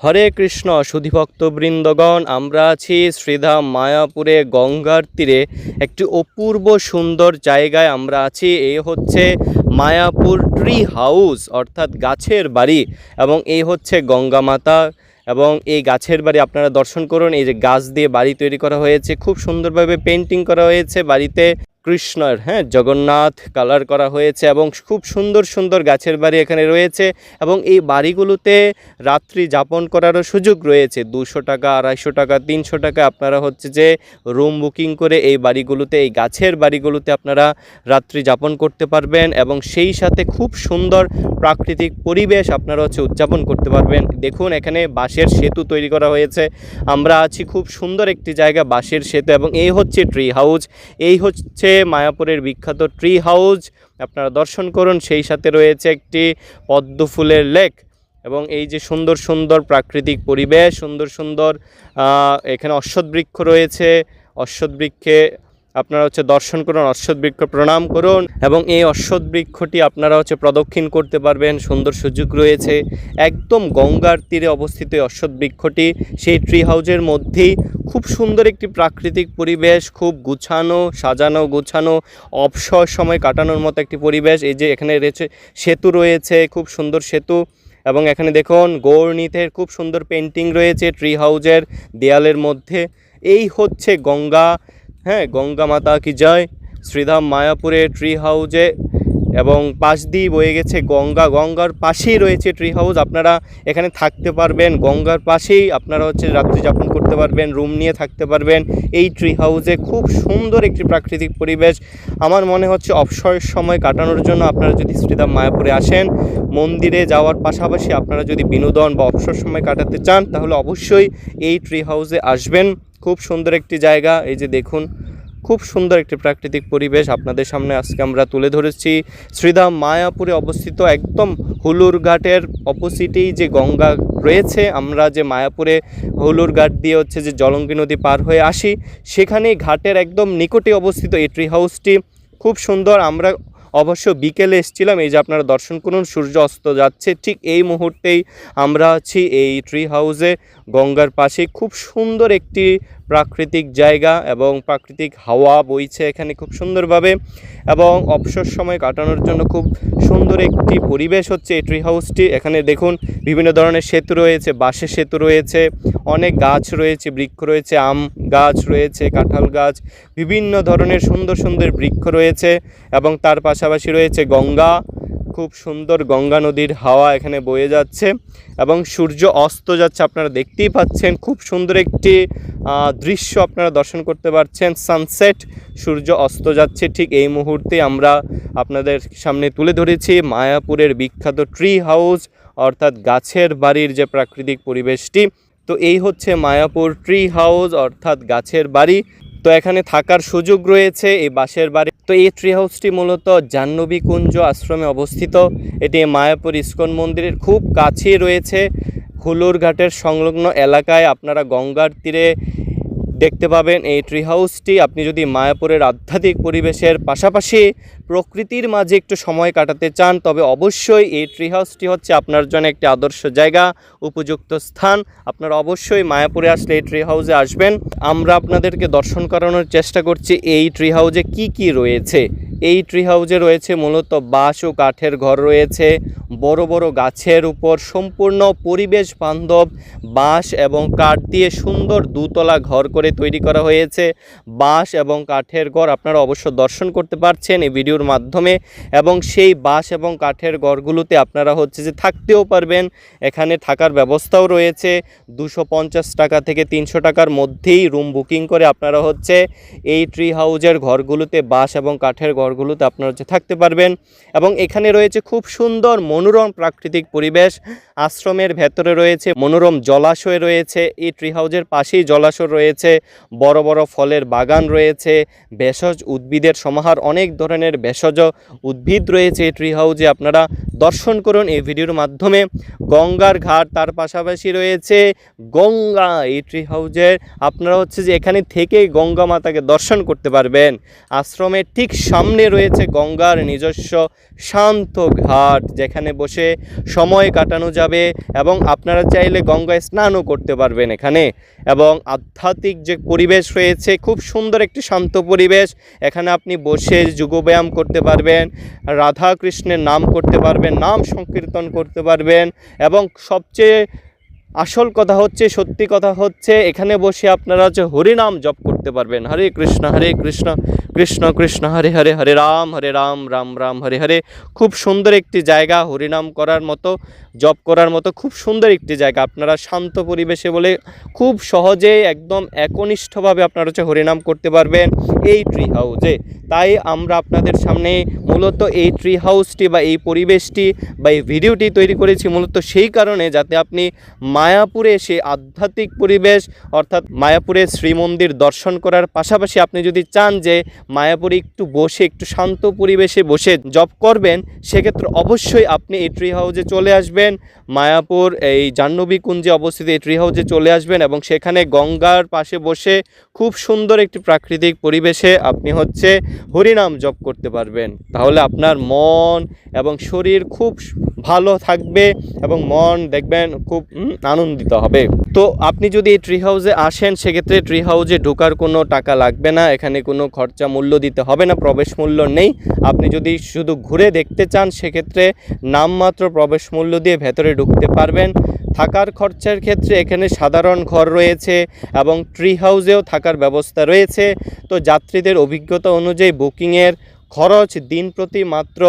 হরে কৃষ্ণ সুধীভক্তবৃন্দগণ, আমরা আছি শ্রীধাম মায়াপুরে গঙ্গার তীরে একটি অপূর্ব সুন্দর জায়গায় আমরা আছি। এই হচ্ছে মায়াপুর ট্রি হাউস অর্থাৎ গাছের বাড়ি, এবং এই হচ্ছে গঙ্গা মাতা। এবং এই গাছের বাড়ি আপনারা দর্শন করুন। এই যে গাছ দিয়ে বাড়ি তৈরি করা হয়েছে, খুব সুন্দরভাবে পেন্টিং করা হয়েছে বাড়িতে। কৃষ্ণর জগন্নাথ কালার করা হয়েছে এবং খুব সুন্দর সুন্দর গাছের বাড়ি এখানে রয়েছে। এবং এই বাড়িগুলোতে রাত্রি যাপন করারও সুযোগ রয়েছে। 200 টাকা, 250 টাকা, 300 টাকা আপনারা হচ্ছে যে রুম বুকিং করে এই বাড়িগুলোতে, এই গাছের বাড়িগুলোতে আপনারা রাত্রি যাপন করতে পারবেন এবং সেই সাথে খুব সুন্দর প্রাকৃতিক পরিবেশ আপনারা হচ্ছে উদযাপন করতে পারবেন। দেখুন, এখানে বাঁশের সেতু তৈরি করা হয়েছে। আমরা আছি খুব সুন্দর একটি জায়গা, বাঁশের সেতু, এবং এই হচ্ছে ট্রি হাউস। এই হচ্ছে মায়াপুরের বিখ্যাত ট্রি হাউস, আপনারা দর্শন করুন। সেই সাথে রয়েছে একটি পদ্ম ফুলের লেক এবং এই যে সুন্দর সুন্দর প্রাকৃতিক পরিবেশ, সুন্দর সুন্দর এখানে অশ্বত্থ বৃক্ষ রয়েছে। অশ্বত্থ বৃক্ষে আপনারা হচ্ছে দর্শন করুন, অশ্বত্থ বৃক্ষ প্রণাম করুন এবং এই অশ্বত্থ বৃক্ষটি আপনারা হচ্ছে প্রদক্ষিণ করতে পারবেন, সুন্দর সুযোগ রয়েছে। একদম গঙ্গার তীরে অবস্থিত এই অশ্বত্থ বৃক্ষটি, সেই ট্রি হাউসের মধ্যেই খুব সুন্দর একটি প্রাকৃতিক পরিবেশ, খুব গুছানো, সাজানো গোছানো, অবসর সময় কাটানোর মতো একটি পরিবেশ। এই যে এখানে রয়েছে সেতু রয়েছে, খুব সুন্দর সেতু, এবং এখানে দেখুন গৌরনীথের খুব সুন্দর পেন্টিং রয়েছে ট্রি হাউসের দেয়ালের মধ্যে। এই হচ্ছে গঙ্গা, গঙ্গা মাতা কি জয়। শ্রীধাম মায়াপুরে ট্রি হাউসে এবং পাশ দিয়ে বয়ে গেছে গঙ্গা, গঙ্গার পাশেই রয়েছে ট্রি হাউস। আপনারা এখানে থাকতে পারবেন, গঙ্গার পাশেই আপনারা হচ্ছে রাত্রি যাপন করতে পারবেন, রুম নিয়ে থাকতে পারবেন এই ট্রি হাউসে। খুব সুন্দর একটি প্রাকৃতিক পরিবেশ। আমার মনে হচ্ছে অবসর সময় কাটানোর জন্য আপনারা যদি শ্রীধাম মায়াপুরে আসেন, মন্দিরে যাওয়ার পাশাপাশি আপনারা যদি বিনোদন বা অবসর সময় কাটাতে চান, তাহলে অবশ্যই এই ট্রি হাউসে আসবেন। খুব সুন্দর একটি জায়গা। এই যে দেখুন, খুব সুন্দর একটি প্রাকৃতিক পরিবেশ আপনাদের সামনে আজকে আমরা তুলে ধরেছি। শ্রীধাম মায়াপুরে অবস্থিত, একদম হুলুর ঘাটের অপোজিটেই যে গঙ্গা রয়েছে। আমরা যে মায়াপুরে হুলুর ঘাট দিয়ে হচ্ছে যে জলঙ্গি নদী পার হয়ে আসি, সেখানেই ঘাটের একদম নিকটে অবস্থিত এই ট্রি হাউসটি। খুব সুন্দর। আমরা অবশ্য বিকেলে এসেছিলাম। এই যে আপনারা দর্শন করুন, সূর্য অস্ত যাচ্ছে ঠিক এই মুহূর্তেই আমরা আছি এই ট্রি হাউসে, গঙ্গার পাশে। খুব সুন্দর একটি প্রাকৃতিক জায়গা এবং প্রাকৃতিক হাওয়া বইছে এখানে খুব সুন্দরভাবে, এবং অবসর সময় কাটানোর জন্য খুব সুন্দর একটি পরিবেশ হচ্ছে এই ট্রি হাউসটি। এখানে দেখুন বিভিন্ন ধরনের সেতু রয়েছে, বাঁশের সেতু রয়েছে, অনেক গাছ রয়েছে, বৃক্ষ রয়েছে, আম গাছ রয়েছে, কাঁঠাল গাছ, বিভিন্ন ধরনের সুন্দর সুন্দর বৃক্ষ রয়েছে, এবং তার পাশাপাশি রয়েছে গঙ্গা। খুব সুন্দর গঙ্গা নদীর হাওয়া এখানে বয়ে যাচ্ছে এবং সূর্য অস্ত যাচ্ছে, আপনারা দেখতেই পাচ্ছেন। খুব সুন্দর একটি দৃশ্য আপনারা দর্শন করতে পারছেন, সানসেট, সূর্য অস্ত যাচ্ছে ঠিক এই মুহূর্তে আমরা আপনাদের সামনে তুলে ধরেছি মায়াপুরের বিখ্যাত ট্রি হাউস অর্থাৎ গাছের বাড়ির যে প্রাকৃতিক পরিবেশটি। তো এই হচ্ছে মায়াপুর ট্রি হাউস অর্থাৎ গাছের বাড়ি। তো এখানে থাকার সুযোগ রয়েছে এই বাঁশের বাড়ি। তো এই ট্রি হাউসটি মূলত জাহ্নবী কুঞ্জ আশ্রমে অবস্থিত। এটি মায়াপুর ইস্কন মন্দিরের খুব কাছেই রয়েছে। হুলুর ঘাটের সংলগ্ন এলাকায় আপনারা গঙ্গার তীরে দেখতে পাবেন এই ট্রি হাউসটি। আপনি যদি মায়াপুরের আধ্যাত্মিক পরিবেশের পাশাপাশি প্রকৃতির মাঝে একটু সময় কাটাতে চান, তবে অবশ্যই এই ট্রি হাউসটি হচ্ছে আপনার জন্য একটি আদর্শ জায়গা, উপযুক্ত স্থান। আপনারা অবশ্যই মায়াপুরে আসলে এই ট্রি হাউসে আসবেন। আমরা আপনাদেরকে দর্শন করানোর চেষ্টা করছি এই ট্রি হাউসে কি কি রয়েছে। এই ট্রি হাউসে রয়েছে মূলত বাঁশ ও কাঠের ঘর রয়েছে, বড় বড় গাছের উপর সম্পূর্ণ পরিবেশ বান্ধব বাঁশ এবং কাঠ দিয়ে সুন্দর দুতলা ঘর করে তৈরি করা হয়েছে। বাঁশ এবং কাঠের ঘর আপনারা অবশ্য দর্শন করতে পারছেন এই ভিডিওর মাধ্যমে, এবং সেই বাঁশ এবং কাঠের ঘরগুলোতে আপনারা হচ্ছে যে থাকতেও পারবেন। এখানে থাকার ব্যবস্থাও রয়েছে। 250 টাকা থেকে 300 টাকার মধ্যেই রুম বুকিং করে আপনারা হচ্ছে এই ট্রি হাউসের ঘরগুলোতে, বাঁশ এবং কাঠের ঘরগুলোতে আপনারা হচ্ছে থাকতে পারবেন। এবং এখানে রয়েছে খুব সুন্দর মনোরম প্রাকৃতিক পরিবেশ। আশ্রমের ভেতরে রয়েছে মনোরম জলাশয় রয়েছে, এই ট্রি হাউসের পাশেই জলাশয় রয়েছে, বড় বড় ফলের বাগান রয়েছে, ভেষজ উদ্ভিদের সমাহার, অনেক ধরনের ভেষজ উদ্ভিদ রয়েছে এই ট্রি হাউসে। আপনারা দর্শন করুন এই ভিডিওর মাধ্যমে। গঙ্গার ঘাট, তার পাশাপাশি রয়েছে গঙ্গা এই ট্রি হাউসের। আপনারা হচ্ছে যে এখানে থেকে গঙ্গা মাতাকে দর্শন করতে পারবেন। আশ্রমের ঠিক সামনে রয়েছে গঙ্গার নিজস্ব শান্ত ঘাট, যেখানে বসে সময় কাটানো যাবে। যাবে এবং আপনারা চাইলে গঙ্গায় স্নানও করতে পারবেন এখানে। এবং আধ্যাত্মিক যে পরিবেশ রয়েছে, খুব সুন্দর একটি শান্ত পরিবেশ। এখানে আপনি বসে যোগব্যায়াম করতে পারবেন, রাধা কৃষ্ণের নাম করতে পারবেন, নাম সংকীর্তন করতে পারবেন। এবং সবচেয়ে আসল কথা হচ্ছে, সত্যি কথা হচ্ছে, এখানে বসে আপনারা হচ্ছে হরিনাম জপ করতে পারবেন। হরে কৃষ্ণ কৃষ্ণ কৃষ্ণ হরে হরে, হরে রাম রাম রাম হরে হরে। খুব সুন্দর একটি জায়গা, হরিনাম করার মতো, জপ করার মতো খুব সুন্দর একটি জায়গা। আপনারা শান্ত পরিবেশে বলে খুব সহজেই একদম একনিষ্ঠভাবে আপনারা হচ্ছে হরিনাম করতে পারবেন এই ট্রি হাউসে। তাই আমরা আপনাদের সামনে মূলত এই ট্রি হাউসটি বা এই পরিবেশটি বা এই ভিডিওটি তৈরি করেছি মূলত সেই কারণে, যাতে আপনি মায়াপুরে এসে আধ্যাত্মিক পরিবেশ অর্থাৎ মায়াপুরে শ্রীমন্দির দর্শন করার পাশাপাশি আপনি যদি চান যে মায়াপুরে একটু বসে একটু শান্ত পরিবেশে বসে জব করবেন, সেক্ষেত্রে অবশ্যই আপনি এই ট্রি হাউসে চলে আসবেন। মায়াপুর এই জাহ্নবী কুঞ্জে অবস্থিত এই ট্রি হাউসে চলে আসবেন এবং সেখানে গঙ্গার পাশে বসে খুব সুন্দর একটি প্রাকৃতিক পরিবেশে আপনি হচ্ছে হরিনাম জপ করতে পারবেন। তাহলে আপনার মন এবং শরীর খুব ভালো থাকবে এবং মন দেখবেন খুব আনন্দিত হবে। তো আপনি যদি এই ট্রি হাউসে আসেন, সেক্ষেত্রে ট্রি হাউসে ঢোকার কোনো টাকা লাগবে না, এখানে কোনো খরচা মূল্য দিতে হবে না, প্রবেশ মূল্য নেই। আপনি যদি শুধু ঘুরে দেখতে চান, সেক্ষেত্রে নামমাত্র প্রবেশ মূল্য দিয়ে ভেতরে ঢুকতে পারবেন। থাকার খরচার ক্ষেত্রে এখানে সাধারণ ঘর রয়েছে এবং ট্রি হাউসেও থাকার ব্যবস্থা রয়েছে। তো যাত্রীদের অভিজ্ঞতা অনুযায়ী বুকিংয়ের খরচ দিন প্রতি মাত্র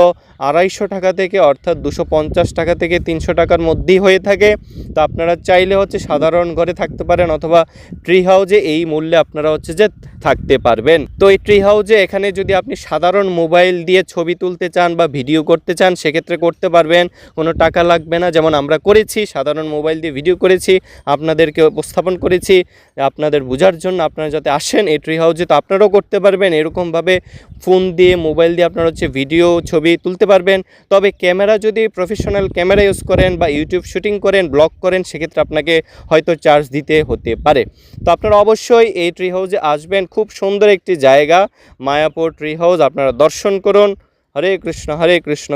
250 টাকা থেকে অর্থাৎ 250 টাকা থেকে 300 টাকার মধ্যেই হয়ে থাকে। তো আপনারা চাইলে হচ্ছে সাধারণ ঘরে থাকতে পারেন অথবা ট্রি হাউসে এই মূল্যে আপনারা হচ্ছে যে থাকতে পারবেন। তো এই ট্রি হাউসে এখানে যদি আপনি সাধারণ মোবাইল দিয়ে ছবি তুলতে চান বা ভিডিও করতে চান, সেক্ষেত্রে করতে পারবেন, কোনো টাকা লাগবে না। যেমন আমরা করেছি, সাধারণ মোবাইল দিয়ে ভিডিও করেছি, আপনাদেরকে উপস্থাপন করেছি আপনাদের বোঝার জন্য। আপনারা যাতে আসেন এই ট্রি হাউসে, তো আপনারাও করতে পারবেন এরকমভাবে ফোন দিয়ে মোবাইল দিয়ে আপনারা হচ্ছে ভিডিও ছবি তুলতে পারবেন। তবে ক্যামেরা যদি প্রফেশনাল ক্যামেরা ইউজ করেন বা ইউটিউব শুটিং করেন, ব্লগ করেন, সেক্ষেত্রে আপনাকে হয়তো চার্জ দিতে হতে পারে। তো আপনারা অবশ্যই এই ট্রি হাউসে আসবেন, খুব সুন্দর একটি জায়গা মায়াপুর ট্রি হাউস, আপনারা দর্শন করুন। হরে কৃষ্ণ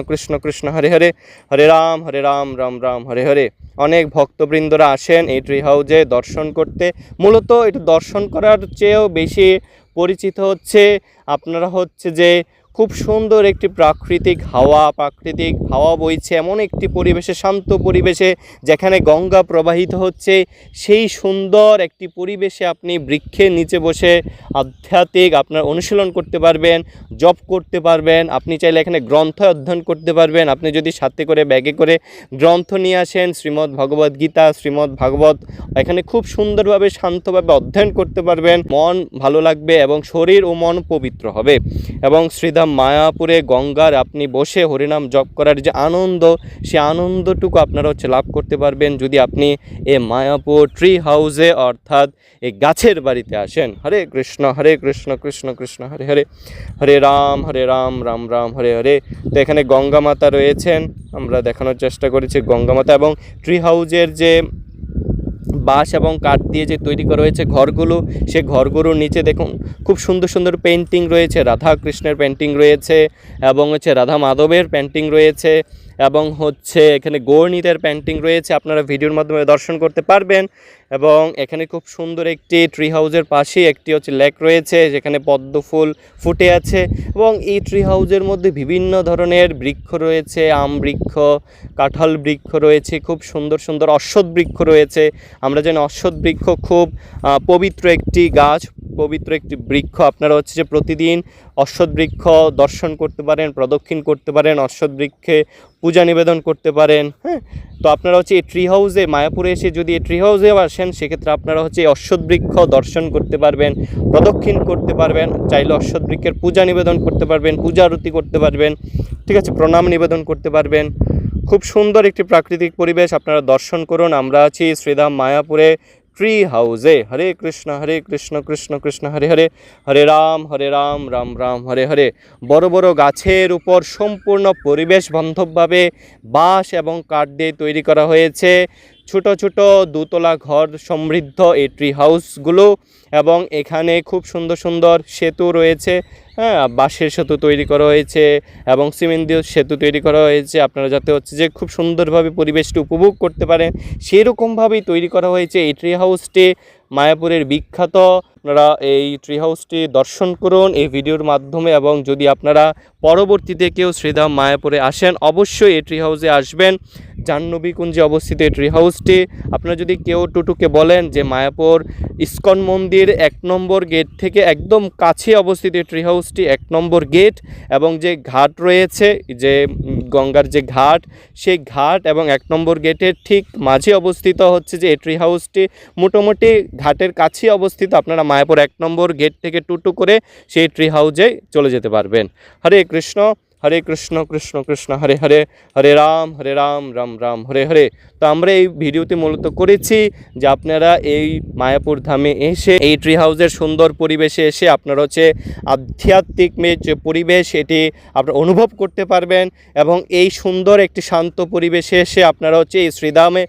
কৃষ্ণ কৃষ্ণ হরে হরে, হরে রাম রাম রাম হরে হরে। অনেক ভক্তবৃন্দরা আসেন এই ট্রি হাউসে দর্শন করতে। মূলত এটা দর্শন করার চেয়েও বেশি পরিচিত হচ্ছে আপনারা হচ্ছে যে খুব সুন্দর একটি প্রাকৃতিক হাওয়া বইছে এমন একটি পরিবেশে, শান্ত পরিবেশে, যেখানে গঙ্গা প্রবাহিত হচ্ছে, সেই সুন্দর একটি পরিবেশে আপনি বৃক্ষের নিচে বসে আধ্যাত্মিক আপনার অনুশীলন করতে পারবেন, জপ করতে পারবেন। আপনি চাইলে এখানে গ্রন্থ অধ্যয়ন করতে পারবেন। আপনি যদি সাথে করে ব্যাগে করে গ্রন্থ নিয়ে আসেন, শ্রীমদ্ ভগবদ গীতা, শ্রীমদ্ ভাগবত, এখানে খুব সুন্দরভাবে শান্তভাবে অধ্যয়ন করতে পারবেন। মন ভালো লাগবে এবং শরীর ও মন পবিত্র হবে। এবং শ্রীধাম মায়াপুরে গঙ্গার আপনি বসে হরিনাম জপ করার যে আনন্দ, সে আনন্দটুকু আপনারা হচ্ছে লাভ করতে পারবেন যদি আপনি এই মায়াপুর ট্রি হাউসে অর্থাৎ এই গাছের বাড়িতে আসেন। হরে কৃষ্ণ কৃষ্ণ কৃষ্ণ হরে হরে, হরে রাম রাম রাম হরে হরে। তো এখানে গঙ্গা মাতা রয়েছেন, আমরা দেখানোর চেষ্টা করেছি গঙ্গা মাতা। এবং ট্রি হাউসের যে বাঁশ এবং কাঠ দিয়ে যে তৈরি করা হয়েছে ঘরগুলো, সে ঘরগুলোর নিচে দেখুন খুব সুন্দর সুন্দর পেন্টিং রয়েছে, রাধা কৃষ্ণের পেন্টিং রয়েছে এবং হচ্ছে রাধা মাধবের পেন্টিং রয়েছে এবং হচ্ছে এখানে গৌরনীতের পেন্টিং রয়েছে, আপনারা ভিডিওর মাধ্যমে দর্শন করতে পারবেন। এবং এখানে খুব সুন্দর একটি ট্রি হাউসের পাশেই একটি হচ্ছে লেক রয়েছে, যেখানে পদ্ম ফুল ফুটে আছে। এবং এই ট্রি হাউসের মধ্যে বিভিন্ন ধরনের বৃক্ষ রয়েছে, আম বৃক্ষ, কাঁঠাল বৃক্ষ রয়েছে, খুব সুন্দর সুন্দর অশ্বত্থ বৃক্ষ রয়েছে। আমরা জানি অশ্বত্থ বৃক্ষ খুব পবিত্র একটি গাছ, পবিত্র একটি বৃক্ষ। আপনারা হচ্ছে যে প্রতিদিন অশ্বত্থ বৃক্ষ দর্শন করতে পারেন, প্রদক্ষিণ করতে পারেন, অশ্বত্থ বৃক্ষে পূজা নিবেদন করতে পারেন। হ্যাঁ, তো আপনারা হচ্ছে এই ট্রি হাউসে মায়াপুরে এসে যদি এই ট্রি হাউসে আসেন, সেক্ষেত্রে আপনারা হচ্ছে এই অশ্বত্থ বৃক্ষ দর্শন করতে পারবেন, প্রদক্ষিণ করতে পারবেন, চাইলে অশ্বত্থ বৃক্ষের পূজা নিবেদন করতে পারবেন, পূজা আরতি করতে পারবেন, ঠিক আছে, প্রণাম নিবেদন করতে পারবেন। খুব সুন্দর একটি প্রাকৃতিক পরিবেশ, আপনারা দর্শন করুন। আমরা আছি শ্রীধাম মায়াপুরে ট্রি হাউসে। হরে কৃষ্ণ কৃষ্ণ কৃষ্ণ হরে হরে, হরে রাম রাম রাম হরে হরে। বড় বড় গাছের উপর সম্পূর্ণ পরিবেশ বান্ধবভাবে বাঁশ এবং কাঠ দিয়ে তৈরি করা হয়েছে ছোট ছোট দুতলা ঘর সমৃদ্ধ এই ট্রি হাউসগুলো। এবং এখানে খুব সুন্দর সুন্দর সেতু রয়েছে, হ্যাঁ, বাঁশের সেতু তৈরি করা হয়েছে এবং সিমেন্ট দিয়ে সেতু তৈরি করা হয়েছে, আপনারা যাতে হচ্ছে যে খুব সুন্দরভাবে পরিবেশটি উপভোগ করতে পারেন সেরকমভাবেই তৈরি করা হয়েছে এই ট্রি হাউসটি। মায়াপুরের বিখ্যাত, আপনারা এই ট্রি হাউসটি দর্শন করুন এই ভিডিওর মাধ্যমে, এবং যদি আপনারা পরবর্তীতে কেউ শ্রীধাম মায়াপুরে আসেন অবশ্যই এই ট্রি হাউসে আসবেন। জাহ্নবী কুঞ্জে অবস্থিত এই ট্রি হাউসটি। আপনারা যদি কেউ টুটুকে বলেন যে মায়াপুর ইস্কন মন্দির 1 নম্বর গেট থেকে একদম কাছে অবস্থিত এই ট্রি হাউসটি, 1 নম্বর গেট, এবং যে ঘাট রয়েছে, যে গঙ্গার যে ঘাট, সেই ঘাট এবং 1 নম্বর গেটের ঠিক মাঝে অবস্থিত হচ্ছে যে এই ট্রি হাউসটি। মোটামুটি ঘাটের কাছেই অবস্থিত, আপনারা মায়াপুর 1 নম্বর গেট থেকে টোটো করে সেই ট্রি হাউসে চলে যেতে পারবেন। হরে কৃষ্ণ, হরে কৃষ্ণ, কৃষ্ণ কৃষ্ণ হরে হরে, হরে রাম রাম রাম হরে হরে। তো আমরা এই ভিডিওতে মূলত করেছি যে আপনারা এই মায়াপুর ধামে এসে এই ট্রি হাউসের সুন্দর পরিবেশে এসে আপনারা হচ্ছে আধ্যাত্মিক যে পরিবেশ এটি আপনারা অনুভব করতে পারবেন, এবং এই সুন্দর একটি শান্ত পরিবেশে এসে আপনারা হচ্ছে এই শ্রীধামে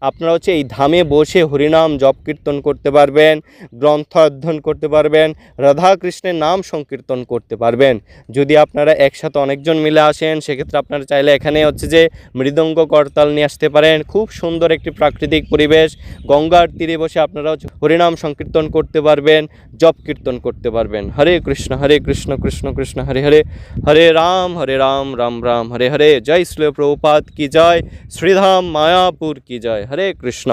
আপনারা হচ্ছে এই ধামে বসে হরিনাম জপ কীর্তন করতে পারবেন, গ্রন্থ অধ্যয়ন করতে পারবেন, রাধা কৃষ্ণের নাম সংকীর্তন করতে পারবেন। যদি আপনারা একসাথে অনেকজন মিলে আসেন সেক্ষেত্রে আপনারা চাইলে এখানে হচ্ছে যে মৃদঙ্গ করতাল নিয়ে আসতে পারেন। খুব সুন্দর একটি প্রাকৃতিক পরিবেশ, গঙ্গার তীরে বসে আপনারা হরিনাম সংকীর্তন করতে পারবেন, জপ কীর্তন করতে পারবেন। হরে কৃষ্ণ কৃষ্ণ কৃষ্ণ হরে হরে, হরে রাম রাম রাম হরে হরে। জয় শ্রী প্রভুপাদ কি জয়, শ্রীধাম মায়াপুর কি জয়। হরে কৃষ্ণ।